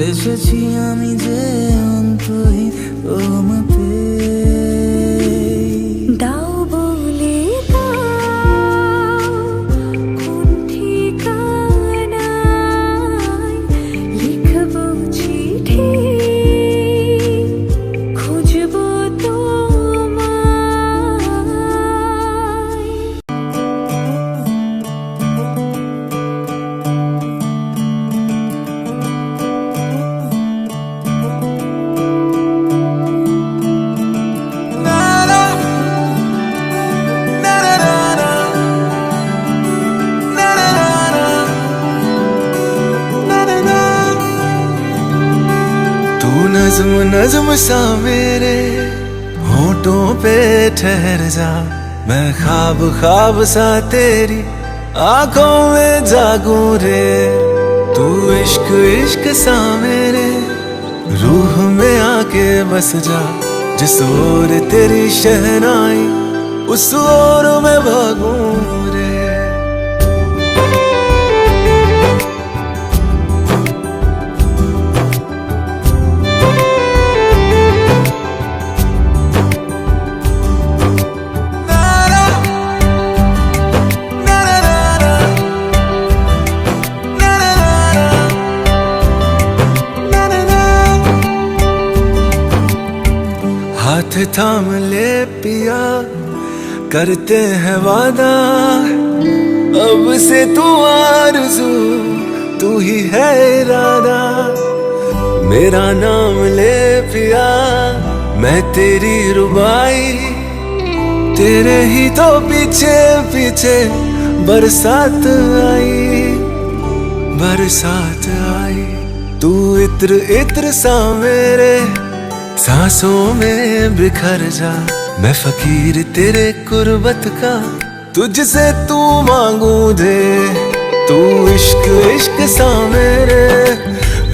এসেছি আমি যে অন্তহীন তোমাতে দাও বলে দাও কোন ঠিকানায় লিখবো চিঠি খুঁজবো তোমায়। तू नज्म नज्म सा मेरे होठों पे ठहर जा, मैं ख्वाब ख्वाब सा तेरी आंखों में जागूं रे। तू इश्क इश्क सा मेरे रूह में आके बस जा, जिस ओर तेरी शहनाई उस ओर मैं भागूं रे। हाथ थाम ले पिया करते हैं वादा, अब से तू आरज़ू तू ही है इरादा। मेरा नाम ले पिया मैं तेरी रुबाई, तेरे ही तो पीछे पीछे बरसात आई, बरसात आई। तू इत्र इत्र सा मेरे सांसों में बिखर जा, मैं फकीर तेरे कुर्बत का तुझसे तू मांगू दे। तू इश्क इश्क सा मेरे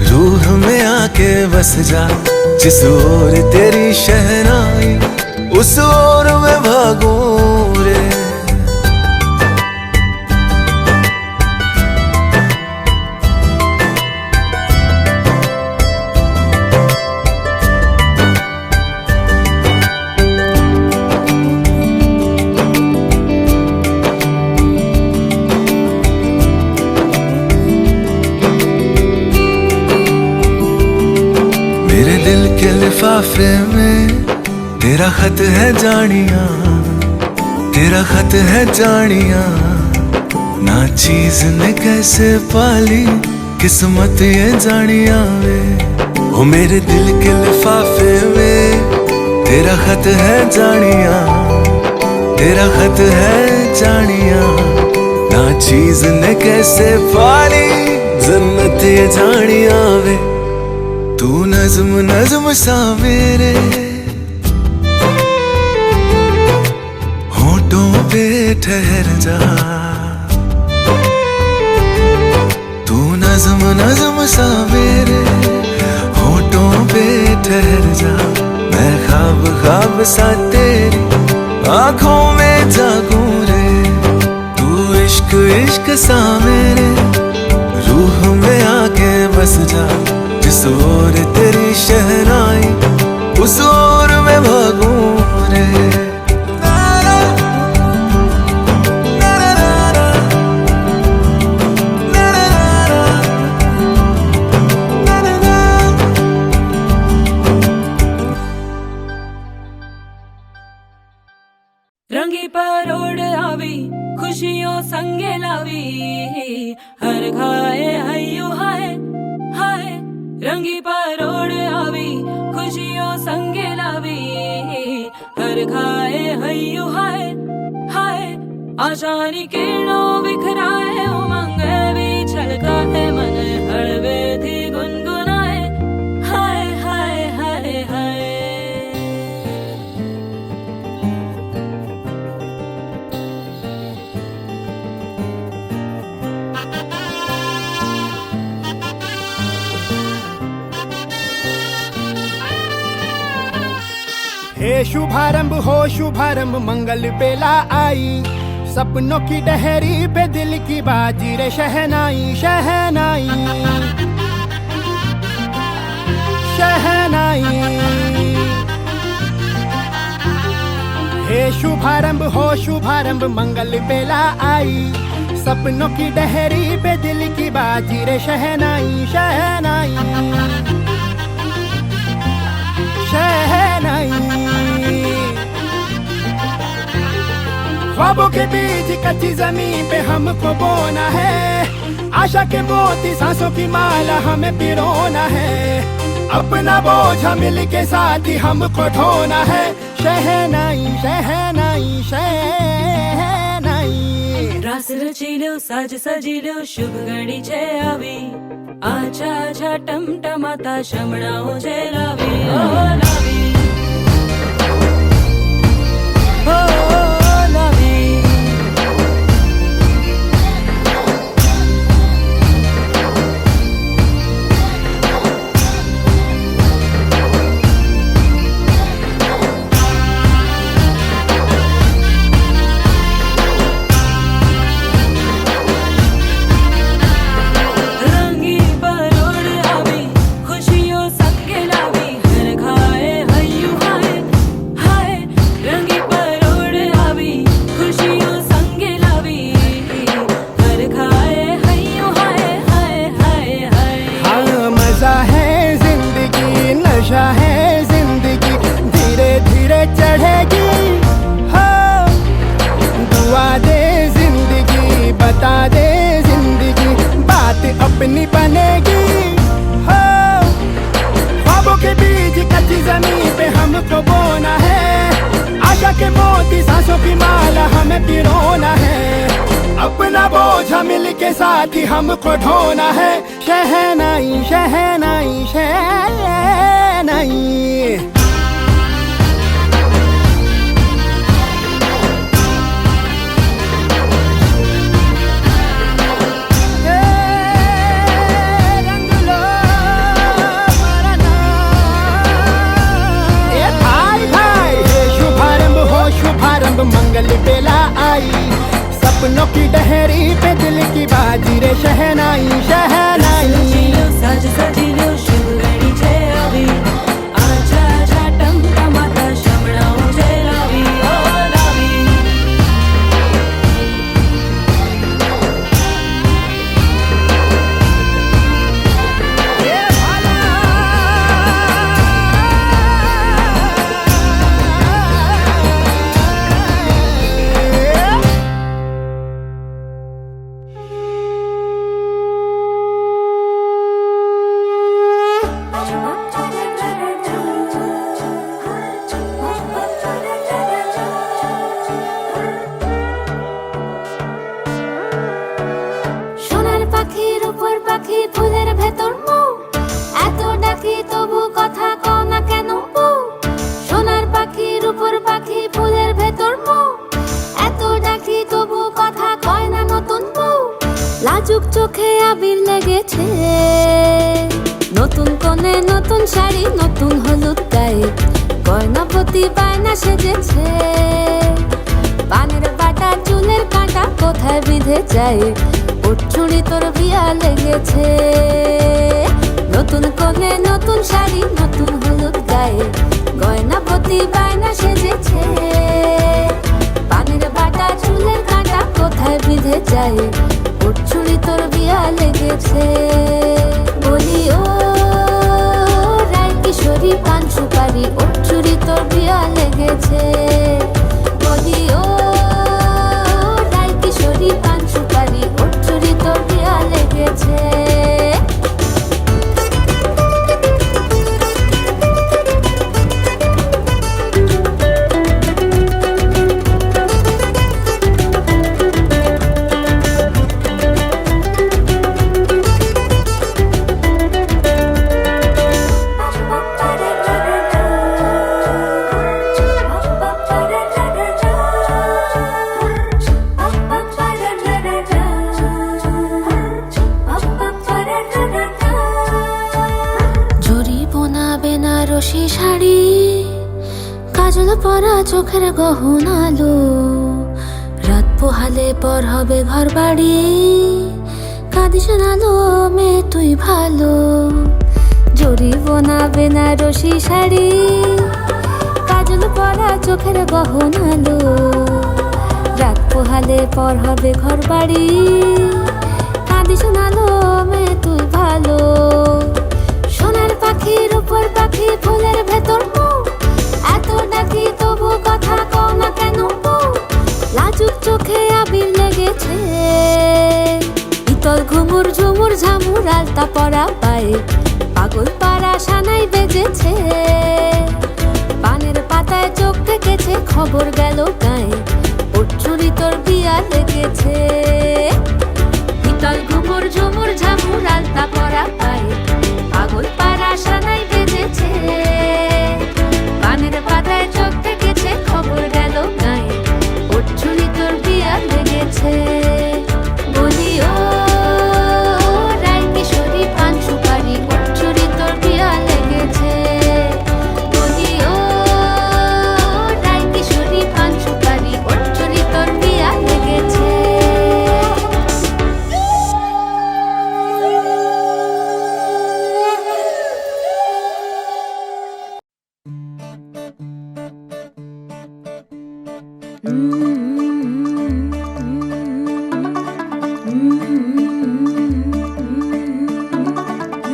रूह में आके बस जा, जिस ओर तेरी शहनाई उस ओर मैं भागूं रे। मेरे दिल के लिफाफे में तेरा खत है जानिया, तेरा खत है जानिया। ना चीज ने कैसे पाली किस्मत ये जानिया वे। ओ मेरे दिल के लिफाफे में तेरा खत है जानिया, तेरा खत है जानिया। ना चीज ने कैसे पाली जन्नत ये जानिया वे। तू नज्म नज्म सा मेरे होठों पे ठहर जा, तू नज्म नज्म सा मेरे होठों पे ठहर जा। मैं ख्वाब ख्वाब सा तेरी आंखों में जागूं रे। तू इश्क इश्क सा मेरे रूह में आके बस जा, जिस ओर तेरी शहनाई उस ओर मैं भागूं रे। रंगी परोड़ आवी खुशियों संगे लावी, हर घाए हयू हाय हाय। रंगी परोड़ आवी खुशियों संगे लावी, हर घाए हयू हाय हाय। आशानी किरणों बिखराए उमंग भी छलकाए, मन हड़वे थी गुनगुनाए हाय हाय हाय हाय। हे शुभारंभ हो शुभारंभ मंगल बेला आई, सपनों की डहरी पे दिल की बाजी रे शहनाई शहनाई। शुभारंभ मंगल बेला आई। सपनों की डहरी पे दिल की बाजी रे शहनाई शहनाई शहनाई। ख्वाबों के बीज कच्ची जमीन पे हमको बोना है, आशा के मोती सांसों की माला हमें पिरोना है। अपना बोझ मिल के साथ ही हमको ढोना है, शहनाई शहनाई शहनाई। रास रचिलो साज सजिलो शुभ घड़ी छे आवी, आछा आछा टमटमाता शमणाओ जे लावी ओ लावी ओ लावी। नशा है जिंदगी धीरे धीरे चढ़ेगी हो। दुआ दे जिंदगी बता दे जिंदगी बात अपनी बनेगी हो। ख्वाबों के बीज कच्ची जमीन पे हमको बोना है, आशा के मोती सांसों की माला हमें पिरोना है। अपना बोझ मिल के साथ ही हमको ढोना है, शहनाई शहनाई शहनाई। शुभारंभ मंगल बेला आई। सपनों की डहरी पे दिल की बाजी रे शहनाई शहनाई। साज सजिलो शुभ घड़ी छे आवी, आछा आछा टमटमाता शमणाओ जे लावी ओ लावी। ফুলের ভেতর মৌ এত ডাকি তবু কথা কও না কেন বউ। সোনার পাখির উপর পাখি ফুলের ভেতর মৌ এত ডাকি তবু কথা কয় না নতুন বউ। লাজুক চোখে আবির লেগেছে, নতুন কোণে নতুন শাড়ি নতুন হলুদ গায়ে গয়নাপতি বায়না সেজেছে। পানের বাটা চুলের কাঁটা কোথায় বিঁধে যায়, উঠছুড়ি তোর বিয়া লেগেছে। নতুন কোণে নতুন শাড়ি নতুন হলুদ গায়ে গয়নাপতি বায়না সেজেছে। পানের বাটা চুলের কাঁটা কোথায় বিঁধে যায়, উঠছুড়ি তোর বিয়া লেগেছে। বলি ও রায় কিশোরী পান সুপারি উঠছুড়ি তোর বিয়া লেগেছে। বলি ও রায় কিশোরী পান সুপারি উঠছুড়ি তোর বিয়া লেগেছে। বেনারসি শাড়ি কাজল পরা চোখের গহনালো, রাত পোহালে পর হবে ঘর বাড়ি কাঁদিস নালো মেয়ে তুই ভালো। জড়ি বোনা বেনারসি শাড়ি কাজল কাজল পরা চোখের গহনালো, রাত পোহালে পর হবে ঘর বাড়ি, কাঁদি শোনালো মে তুই ভালো। সোনার পাখির উপর পাখি ফুলের ভেতর মুখ, এত ডাকি তবু কথা কও না কেন বউ? লাজুক চোখে আবির লেগেছে, ইতল ঘুমুর ঝুমুর ঝামুর আলতা পরা পায়ে, পাগল পাড়া সানাই বেজেছে। পানের পাতায় চোখ থেকেছে, খবর গেল গায়ে, ওর চুরি তোর বিয়া লেগেছে। ইতল ঘুমুর ঝুমুর ঝামুর আলতা পরা পায়ে, পাগল পাড়া সানাই বেজেছে। পানের পাতায় চোখ থেকেছে, খবর গেল গায়ে, ওর চুরি তোর বিয়া লেগেছে। বলি ও রায় কিশোরী পান সুপারি, ওর চুরি তোর বিয়া লেগেছে। বলি ও রায় কিশোরী পান সুপারি, ওর চুরি তোর বিয়া লেগেছে।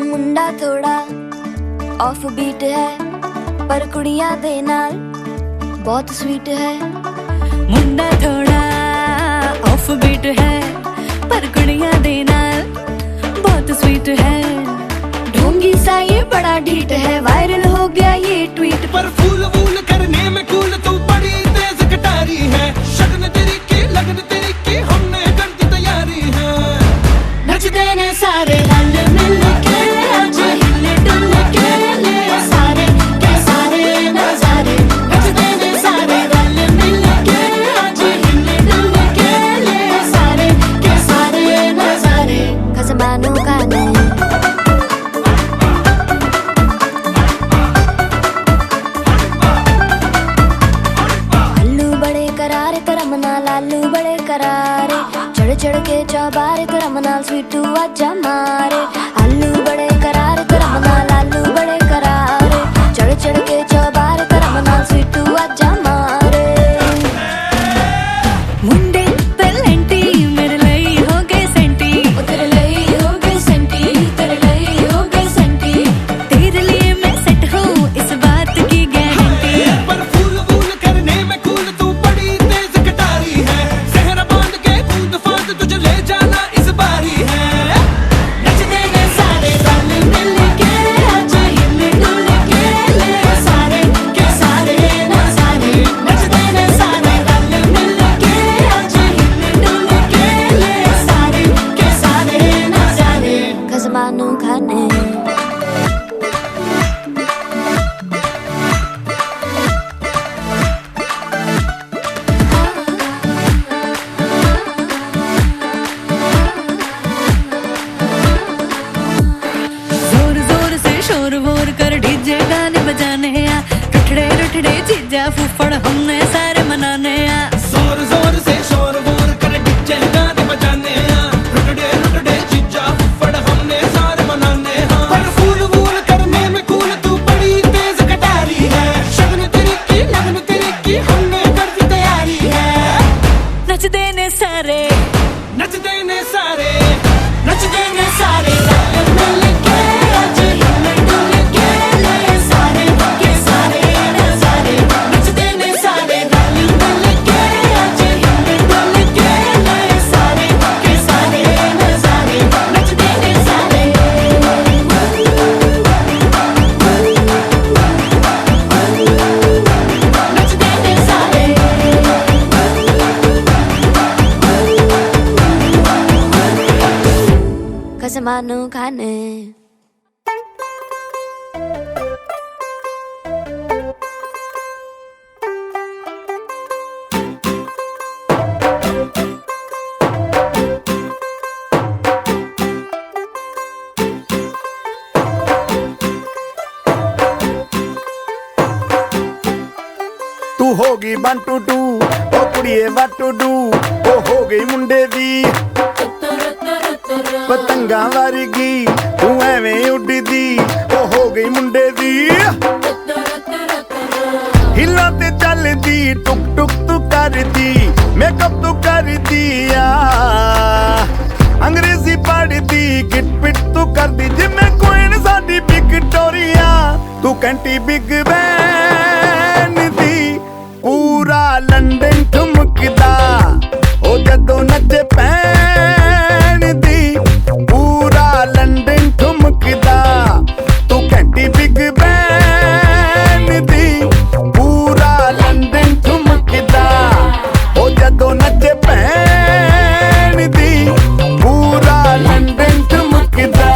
मुंडा थोड़ा ऑफ बीट है पर कुड़ियां दे नाल बहुत स्वीट है। मुंडा थोड़ा ऑफ बीट है पर कुड़ियां दे नाल बहुत स्वीट है। ढोंगी सा ये बड़ा ढीठ है, वायरल हो गया ये ट्वीट। पर फूल वूल करने में कूल तू बड़ी तेज कटारी है, शगन तेरी की लगन तेरी की हमने कर दी तैयारी है। नचते ने सारे रल मिल के, आज हिले डुल के ले सारे के सारे नजारे। नचते ने सारे रल मिल के, आज हिले डुल के ले सारे के सारे नजारे। खसमानू खाने अल्लू बड़े करारे करम नाल, आलू बड़े करारे, चढ़ चढ़ के चौबारे करम नाल स्वीटू आजा मारे। आलू बड़े करारे करम नाल, आलू बड़े करारे, चढ़ चढ़ के चौबारे करम नाल स्वीटू आजा मारे। मुंडे पलेंटी मेरे लिए हो गए सेंटी, ओ तेरे लिए हो गए सेंटी, तेरे लिए हो गए सेंटी। तेरे लिए मैं सेट हूँ इस बात की गारंटी। पर फूल वूल करने में कूल तू बड़ी तेज कटारी है, सहरा बांध के कूद फांद तुझे ले जाना इस बारी है। नचते ने सारे रल मिल के, आज हिले डुल के ले सारे के सारे नजारे। नचते ने सारे रल मिल के, आज हिले डुल के ले सारे के सारे नजारे। खसमानू खाने जोर जोर से शोर वोर कर डीजे गाने बजाने आ, रुठड़े रुठड़े जीजा फूफड़ हमने सारे मनाने आ। जोर जोर से शोर वोर कर डीजे गाने बजाने हैं, रुटड़े रुटड़े जीजा फुफड़ हमने सारे मनाने हैं। पर फूल वूल करने में कूल तू बड़ी तेज कटारी है, शगन तेरी की लगन तेरी की हमने कर दी तैयारी है। नचते ने सारे नचते ने सारे नचते ने सारे रल मिल के, आज हिले डुल के ले सारे के सारे नजारे। नचते ने सारे रल मिल के, आज हिले डुल के ले सारे के सारे नजारे। नचते ने सारे नचते ने सारे खसमानू खाने तू होगी 1 2 2 ओ कुड़िए व्हाट टू डू, ओ हो गई मुंडे दी पतंगा वर्गी, तू एवें उड़दी, ओ हो गई मुंडे दी। हिला टुक टुक तू करदी मेकअप तू कर दिया अंग्रेजी पढ़दी गिट पिट तू करदी जिमें क्वीन साडी विक्टोरिया तू कैंटी बिग बैन दी पूरा लंदन ठुमकदा ओ जदों नचे पैन दी पूरा लंदन ठुमकदा तू कैंटी बिग बैन दी पूरा लंदन ठुमकदा ओ जदों नचे पैन दी पूरा लंदन ठुमकदा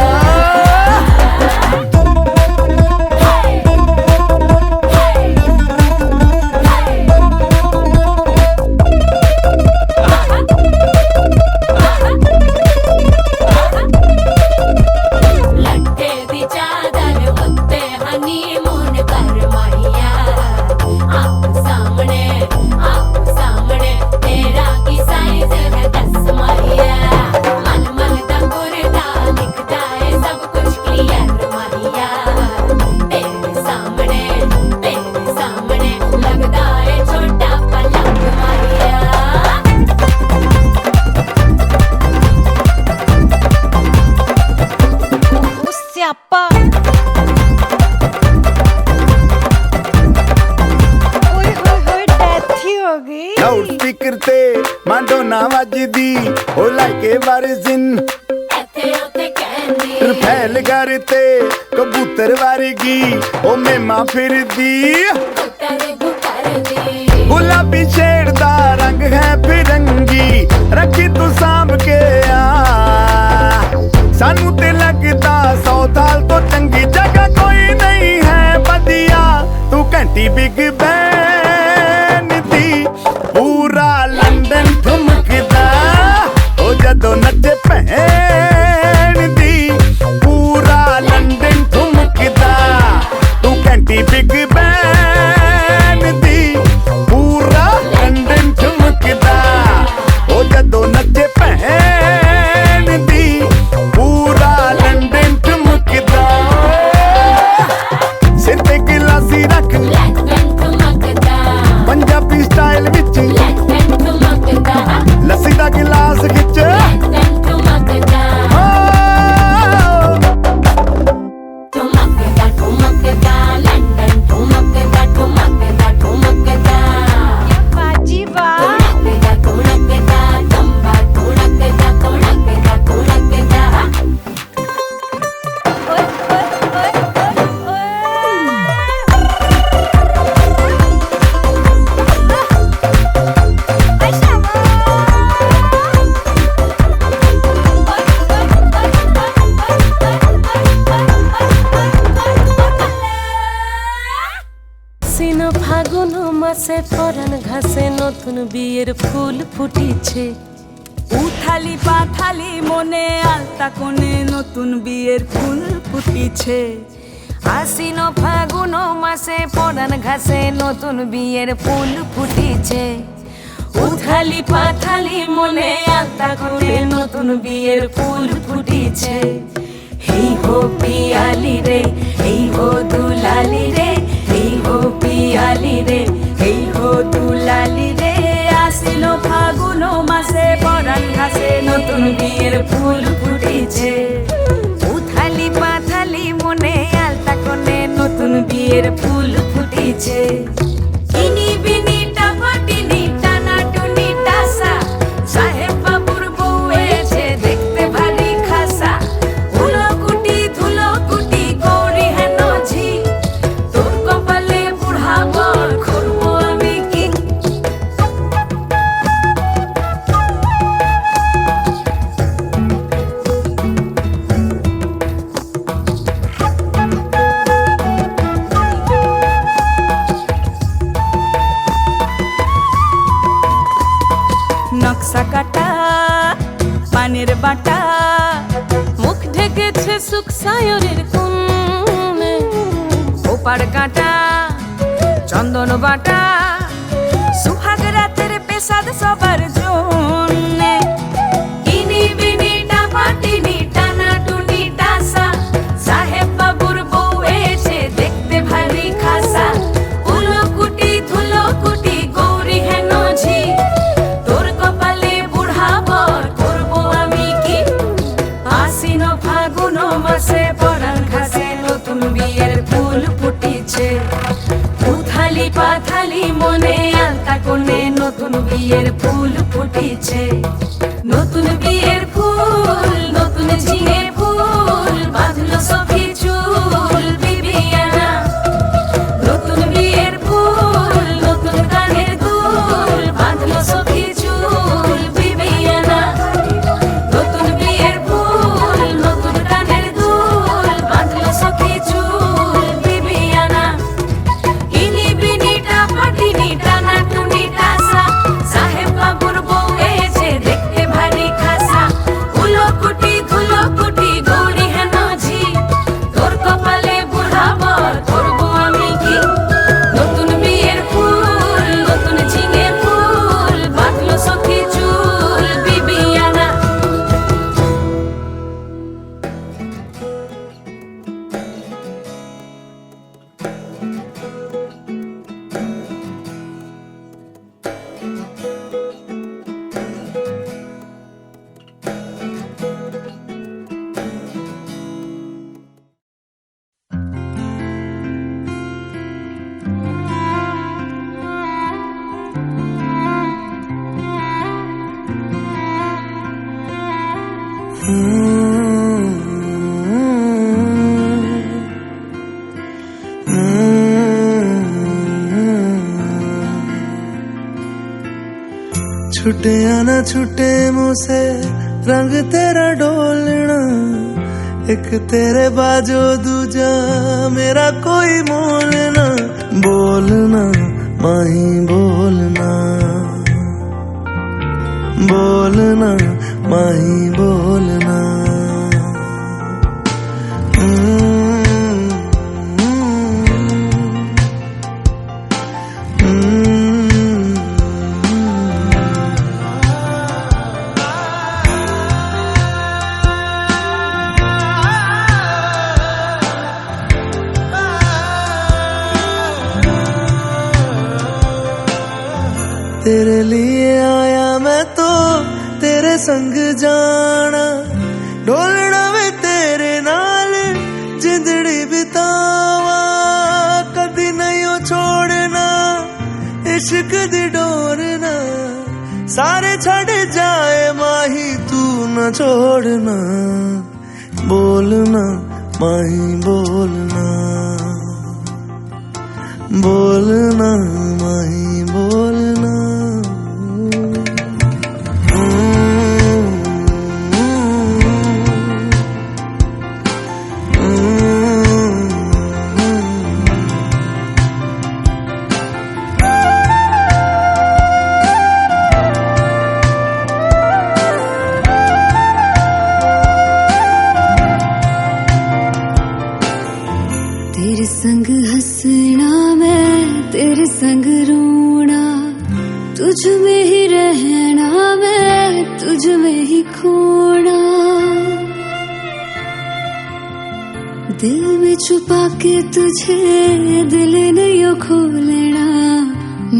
लट्टे दी चादर उत्ते हनीमून कर माहिया आप सामने तेरा की साइज है 10 माहिया मन मन दा गुरदा दिखदा है सब कुछ क्लियर माहिया तेरे सामने लगदा है छोटा पलंग माहिया ਸਿਆਪਾ ਓਏ ਹੋਏ ਹੋਏ ਡੈਥ ਹੀ ਹੋ ਗਈ ਲਾਊਡ ਸਪੀਕਰ ਤੇ ਮਾਂਡੋਨਾ ਵੱਜਦੀ ਉਹ ਲਾਈਕੇ ਵਰਜ਼ਨ ਇੱਥੇ ਉੱਥੇ ਕਹਿੰਦੀ ਰਫੈਲ ਘਰ ਤੇ ਕਬੂਤਰ ਵਰਗੀ ਉਹ ਮੇਮਾ ਫਿਰਦੀ ਗੁੱਟਰ ਦੀ ਗੁਲਾਬੀ ਸ਼ੇਡ ਦਾ ਰੰਗ ਹੈ ਫਿਰੰਗੀ ਰੱਖੀ ਤੂੰ ਸਾਂਭ ਕੇ ਆ ਸਾਨੂੰ ਤੇ ਲੱਗਦਾ 100 ਸਾਲ ਤੋਂ ਚੰਗੀ ਜਗ੍ਹਾ ਕੋਈ ਨਹੀਂ ਹੈ ਵਧੀਆ ਤੂੰ ਘੰਟੀ ਬਿਗ ਬੈਨ ਦੀ ਪੂਰਾ ਲੰਡਨ ਠੁਮਕਦਾ ਉਹ ਜਦੋਂ ਨੱਚੇ ਭੈਣ ਦੀ ਪੂਰਾ ਲੰਡਨ ਠੁਮਕਦਾ ਤੂੰ ਘੰਟੀ ਬਿਗ ਬੈਨ ਦੀ ਪੂਰਾ ਲੰਡਨ ਠੁਮਕਦਾ ਉਹ ਜਦੋਂ ਨੱਚੇ ਭੈਣ ਦੀ ਪੂਰਾ ਲੰਡਨ ਠੁਮਕਦਾ ਸਿਰ ਤੇ ਗਿਲਾਸੀ ਰੱਖ Black man ਠੁਮਕਦਾ ਪੰਜਾਬੀ ਸਟਾਈਲ ਵਿੱਚ Black man ਠੁਮਕਦਾ ਲੱਸੀ ਦਾ ਗਿਲਾਸ ਖਿੱਚ Black man ਠੁਮਕਦਾ ਲੰਡਨ ਠੁਮਕਦਾ ਬਾਜੀ ਵਾਹ ਠੁਮਕਦਾ ਚੰਬਾ ਠੁਮਕਦਾ ਓਏ ਓਏ ਓਏ ਓਏ ਓਏ ਸ਼ਾਮਾ সিনো ফাগুন মাসে পরান ঘাসে নতুন বিয়ের ফুল ফুটিছে উথালি পাথালি মনে আলতা কোণে নতুন বিয়ের ফুল ফুটিছে আশ্বিন ফাগুন মাসে পরান ঘাসে নতুন বিয়ের ফুল ফুটিছে উথালি পাথালি মনে আলতা কোণে নতুন বিয়ের ফুল ফুটিছে এই হো পিয়ালি রে এই হো দুলালি রে এই হো পিয়ালি রে এই হো দুলালি রে আসিল ফাগুন মাসে পরান ঘাসে নতুন বিয়ের ফুল ফুটেছে উথালি পাথালি মনে আলতা কোণে নতুন বিয়ের ফুল ফুটেছে ইনি বিনি টাপাটিনি টানা টুনি টাসা সাহেব বাবুর বউ এসে দেখতে ভারী খাসা ধুলো কুটি গৌরী হেন ঝি তোর কপালে বুড়া বর করবো আমি কি নকশা কাটা পানের বাটা মুখ ঢেকেছে সুখ সায়রের কোণে ওপার কাটা চন্দন বাটা সুহাগ রাতের পেশাদ সবার জন্যে ইনি বিনি টাপাটিনি টানা টুনি টাসা সাহেব বাবুর বউ এসে দেখতে ভারী খাসা উলো কুটি ধুলো কুটি গো ফুল ফুটিছে। উথালি পাথালি মনে আলতা কোণে নতুন বিয়ের ফুল ফুটিছে। নতুন বিয়ের ফুল, নতুন ঝিঙে ফুল, বাঁধলো সখী চুল বিবিয়ানা। নতুন বিয়ের ফুল, নতুন কানের দুল, বাঁধলো সখী চুল বিবিয়ানা। নতুন বিয়ের ফুল, নতুন কানের দুল, বাঁধলো সখী চুল বিবিয়ানা। ইনি বিনিটা পাটিনি টানা টুনি টাসা, সাহেব বাবুর বউ এসে দেখতে ভারী খাসা। উলোকুটি ধুলোকুটি গৌরী হেন ঝি, তোর কপালে বুড়াবর করবো আমি কি। নতুন বিয়ের ফুল, নতুন ঝিঙে ফুল, বাঁধলো সখী চুল বিবিয়ানা। छुटे आना छुटे मुझसे रंग तेरा डोलना, एक तेरे बाजो दूजा मेरा कोई मोल ना। बोलना माही बोलना, बोलना माही बोलना। तेरे लिए आया मैं तो तेरे संग जाना, डोलना वे तेरे नाल जिंदड़ी बितावा। कदी नहीं छोड़ना इश्क दी डोरना, सारे छड़ जाए माही तू न छोड़ना। बोलना माही बोलना, बोलना माही बोलना। तेरे संग हंसना मैं तेरे संग रोना, तुझ में ही रहना मैं तुझ में ही खोना। दिल में छुपा के तुझे दिल नहीं खोलना,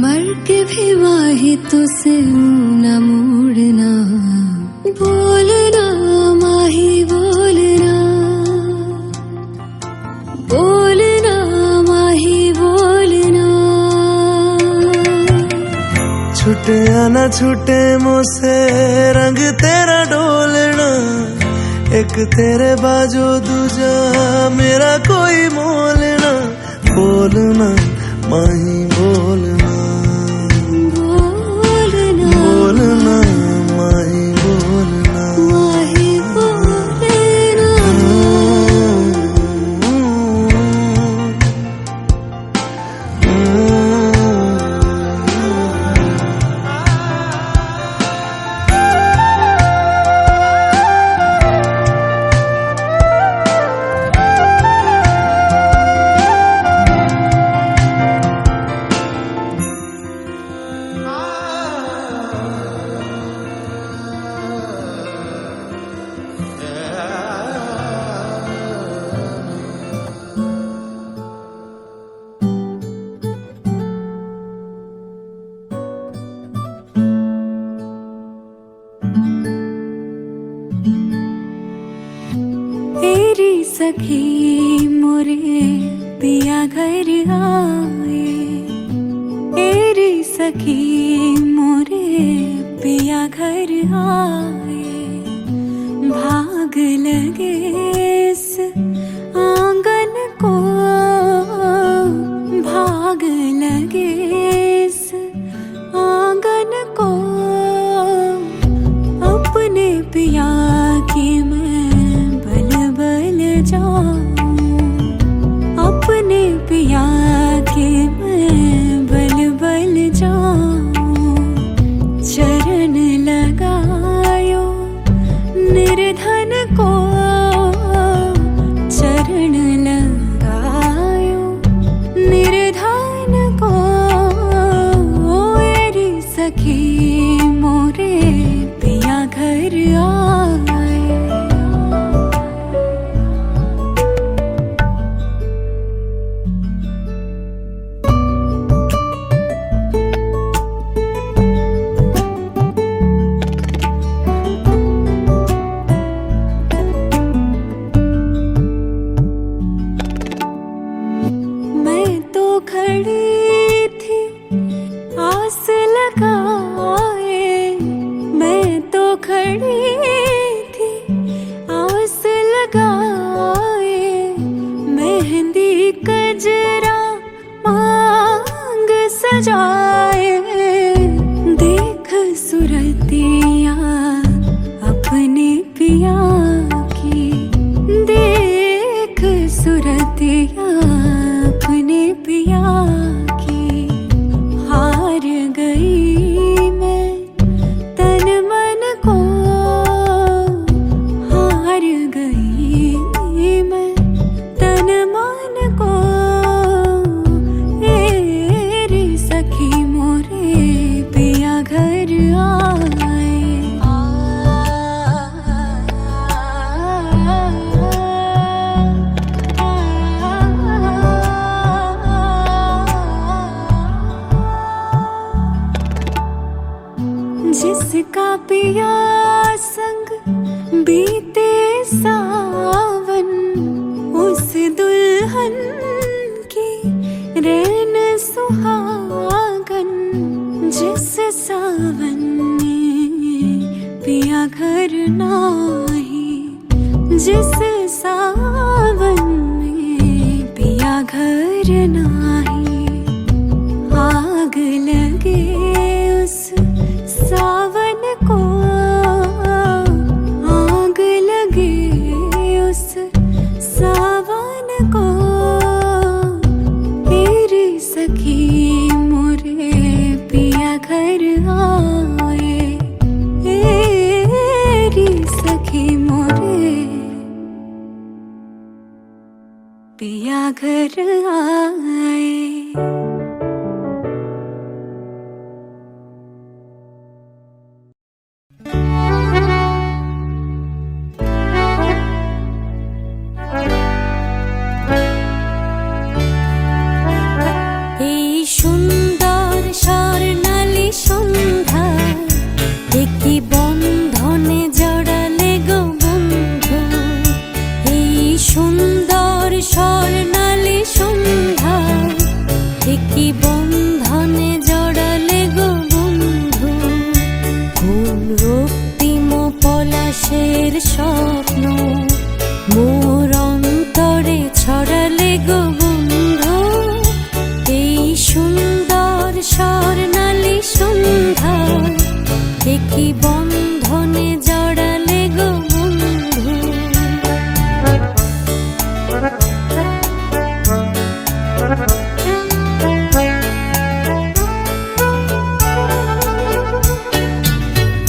मर के भी माही तुझसे न मोड़ना। बोलना माही बोलना, बोलना माही बोलना। छुटे आना छुटे मुझसे रंग तेरा डोलना, एक तेरे बाजो दूजा मेरा कोई मोल ना। बोलना माही बोलना, बोलना बोलना माही बोलना। माही बोलना। तेरी सखी मोरे पिया घर आए तेरी सखी मोरे पिया घर आए भाग लगे इस आंगन को भाग लगे इस आंगन को अपने पिया की मैं बल बल जाऊं अपने पिया के मैं बल बल जाऊं चरण लगायो निर्धन को चरण लगायो निर्धन को मेरी सखी मोरे पिया घर आए मैं तो खड़ी थी आस लगाए मैं तो खड़ी थी आस लगाए मेहंदी कजरा मांग सजाए देख सुरतिया अपने पिया की देख सुरतिया अपने पिया की हार गई मैं तन मन को हार गई मैं तन मन को तेरी सखी मोरे पिया घर आए जिसका पिया संग बीते सावन उस दुल्हन की रैन सुहागन जिस सावन में पिया घर नाही जिस सावन में पिया घर नाही आग लगे उस सावन को आग लगे उस सावन को तेरी सखी मोरे पिया घर आए तेरी सखी मोरे पिया घर आए এই সুন্দর স্বর্ণালী সন্ধ্যা একটি বন্ধনে জড়ালে গো বন্ধু এই সুন্দর স্বর্ণালী সন্ধ্যা একটি বন্ধনে জড়ালে গো বন্ধু কোন রক্তিম পলাশের স্বপ্ন মোর অন্তরে ছড়ালে গো বন্ধু এই সুন্দর স্বর্ণালী সন্ধ্যা একই বন্ধনে জড়ালে গো বন্ধু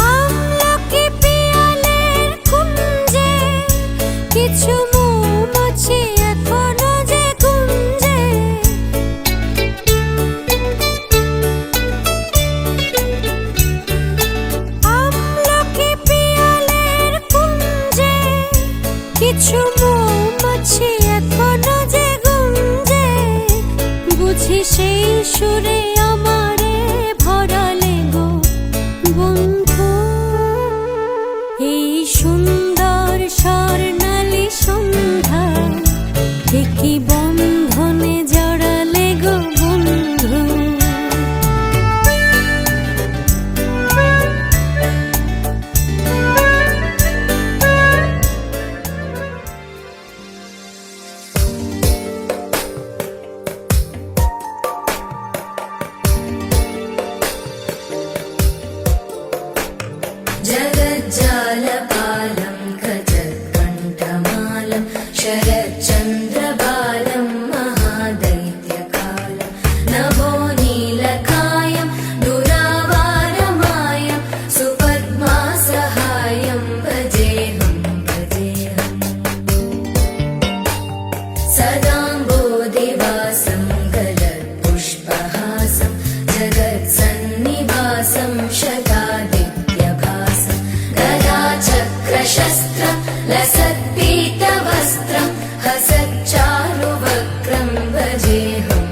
আমলকি পিয়ালের কুঞ্জে কিছু মৌমাছি এখনো যে গুঞ্জে আমলকি পিয়ালের কুঞ্জে কিছু মৌমাছি এখনো যে গুঞ্জে বুঝি সেই সুরে আমারে ভরালে গো বন্ধু এই সুন্দর স্বর্ণালী সন্ধ্যা একই বন্ধনে शरच्चन्द्रबालं महादैत्यकालं नभो नीलकायं दुरावारमायं सुपद्मासहायं भजेऽहं सदाम्बोधिवासं गलत्पुष्पहासं जगत्सन्निवासं शतादित्यभासं गदाचक्रशस्त्र लसत्पीतवस्त्रं हसच्चारुवक्त्रं भजेऽहं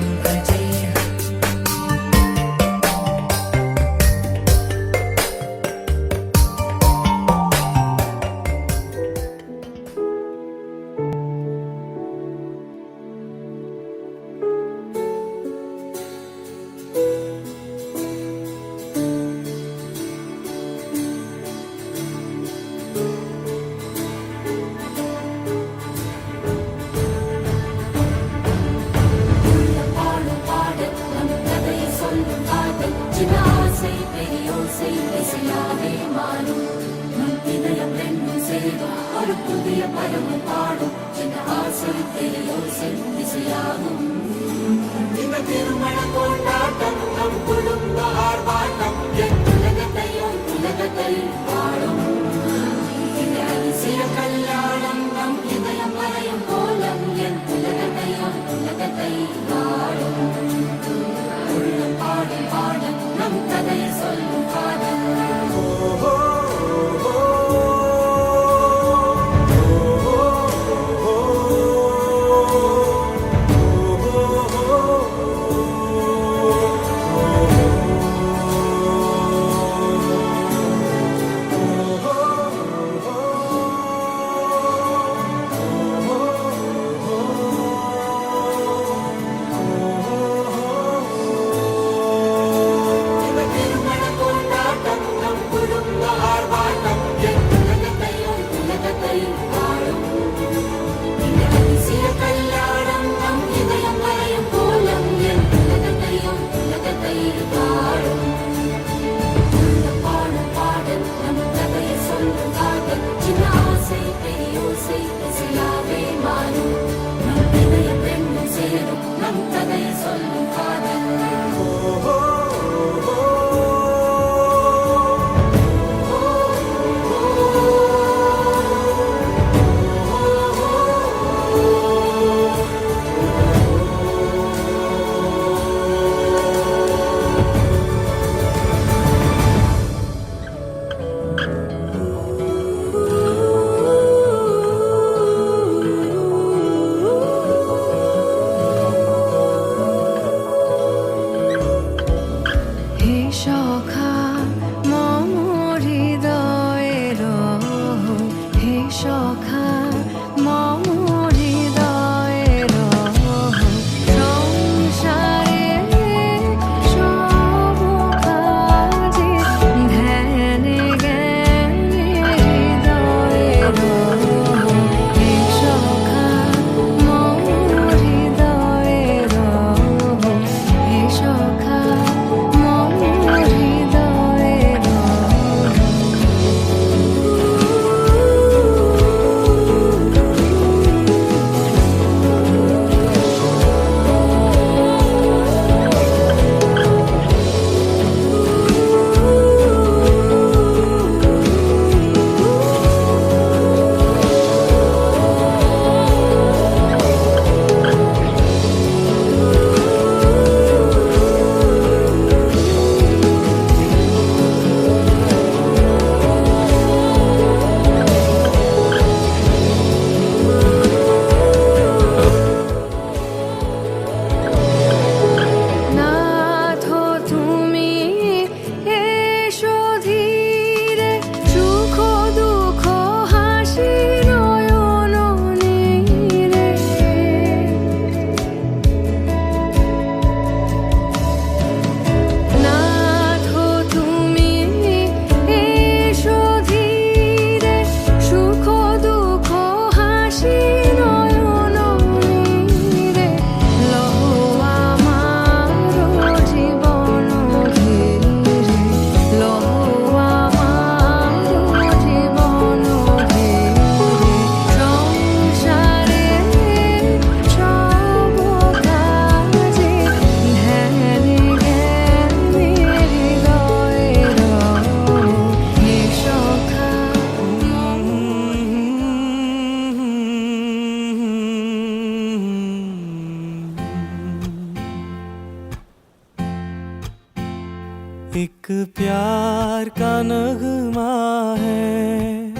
एक प्यार का नगमा है,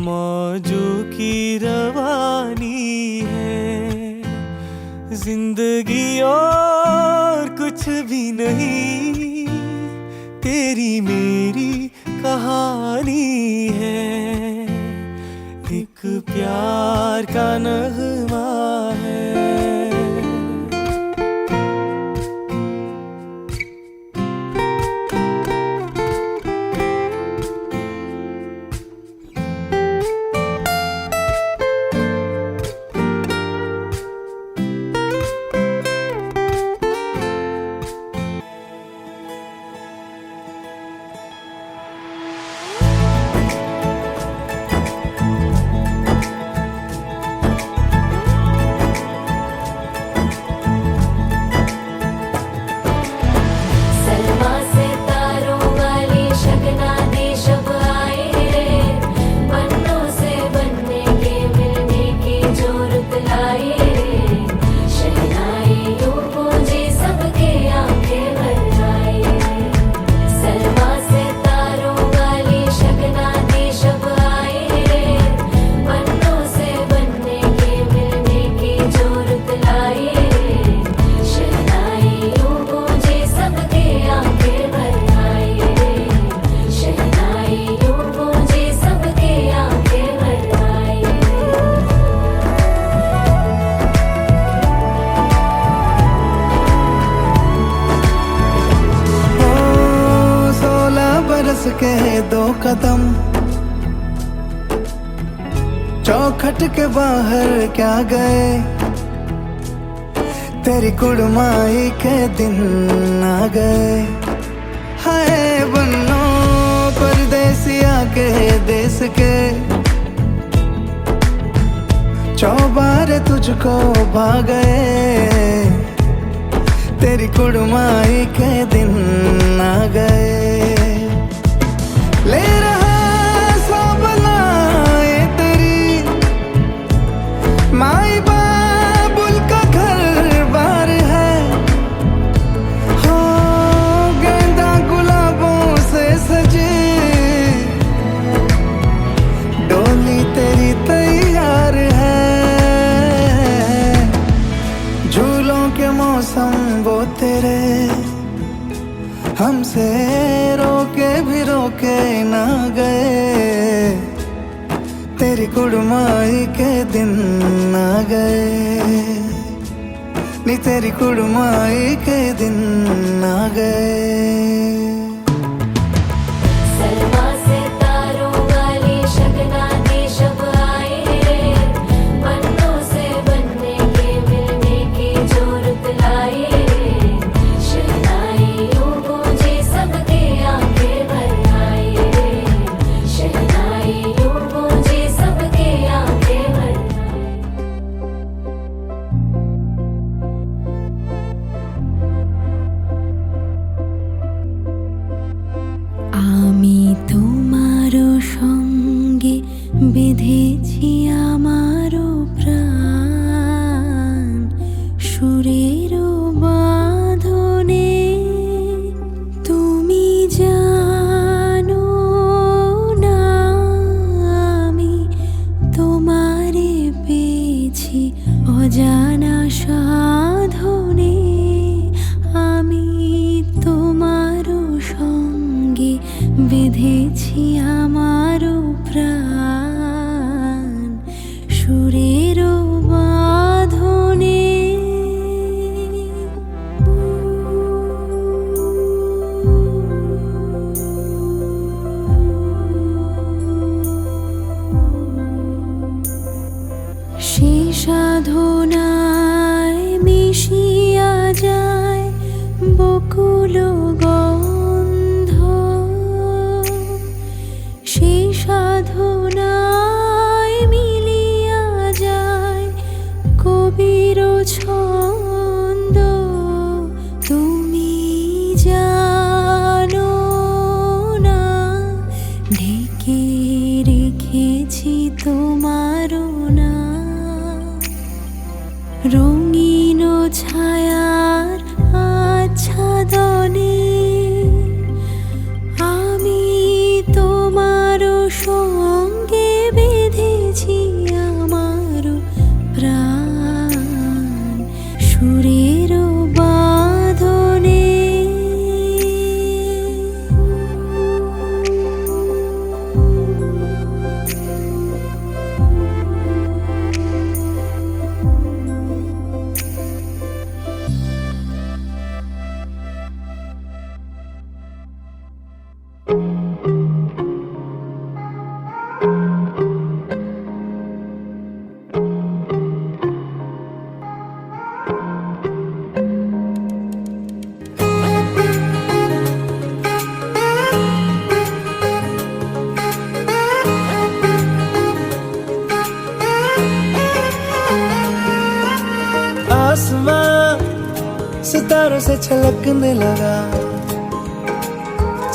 मौजों की रवानी है, जिंदगी और कुछ भी नहीं, तेरी मेरी कहानी है। एक प्यार का नगमा है। सलमा से तारों वाली शगना देश अब आए रे, पन्नों से बनने के मिलने की जो रुत लाए रे, शहनाई यूं गूंजी सबके आंखें भर आए रे। सलमा से तारों वाली शगना देश अब आए रे, पन्नों से बनने के मिलने की जो रुत लाए रे, शहनाई यूं गूंजी सबके आंखें भर आए रे, शहनाई यूं गूंजी सबके आंखें भर आए रे। ओ 16 बरस के 2 कदम, चौखट के बाहर क्या गए, तेरी कुड़माई के दिन आ गए। हाय बन्नो परदेसिया के देश के, चौबारे तुझको भा गए, तेरी कुड़माई के दिन आ गए। ले रहा सब लाए तेरी माई बाबुल का घर बार है, हो गेंदा गुलाबों से सजी डोली तेरी तैयार है। झूलों के मौसम वो तेरे, हमसे रोके भी रोके ना गए, तेरी कुड़माई के दिन आ गए, नी तेरी कुड़माई के दिन आ गए। सलमा से तारों वाली शगना देश अब आए रे, पन्नों से बनने के मिलने की जो रुत लाए रे, शहनाई यूं गूंजी सबके आंखें भर आए रे, शहनाई यूं गूंजी सबके आंखें भर आए। আমি তোমারও সঙ্গে বেঁধেছি আমারও প্রাণ, সুরেরও বাঁধনে তুমি জানো না, আমি তোমারে পেয়েছি অজানা সাধনে, আমি তোমারও সঙ্গে বেঁধেছি আমারও প্রাণ, সুরেরও বাঁধনে। সে সাধনায় মিশিয়া যায় বকুল গন্ধ, সে সাধনায় মিলিয়া যায় কবির ছন্দ, তুমি জানো না, ঢেকে রেখেছি তোমারও না, রঙিন ছায়ার আচ্ছাদনে सितारों से छलकने लगा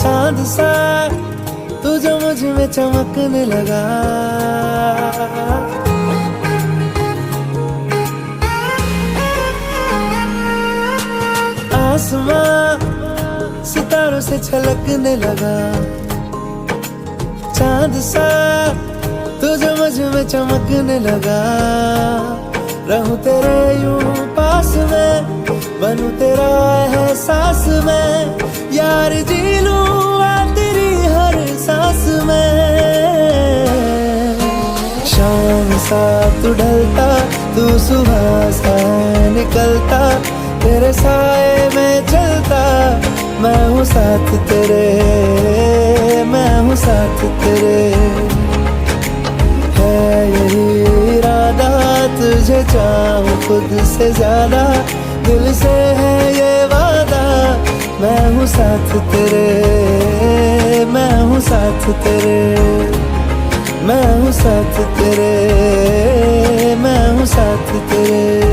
चांद सा तू जो मुझ में चमकने लगा आसमां सितारों से छलकने लगा चांद सा तू जो मुझ में चमकने लगा रहूं तेरे यूं पास में बनूं तेरा एहसास में यार जी लूं आ तेरी हर सांस में शाम सा तू ढलता तू सुबह सा निकलता तेरे साए में चलता मैं हूँ साथ तेरे मैं हूँ साथ तेरे है यही इरादा तुझे चाहूं खुद से ज्यादा दिल से है ये वादा मैं हूँ साथ तेरे मैं हूँ साथ तेरे मैं हूँ साथ तेरे मैं हूँ साथ तेरे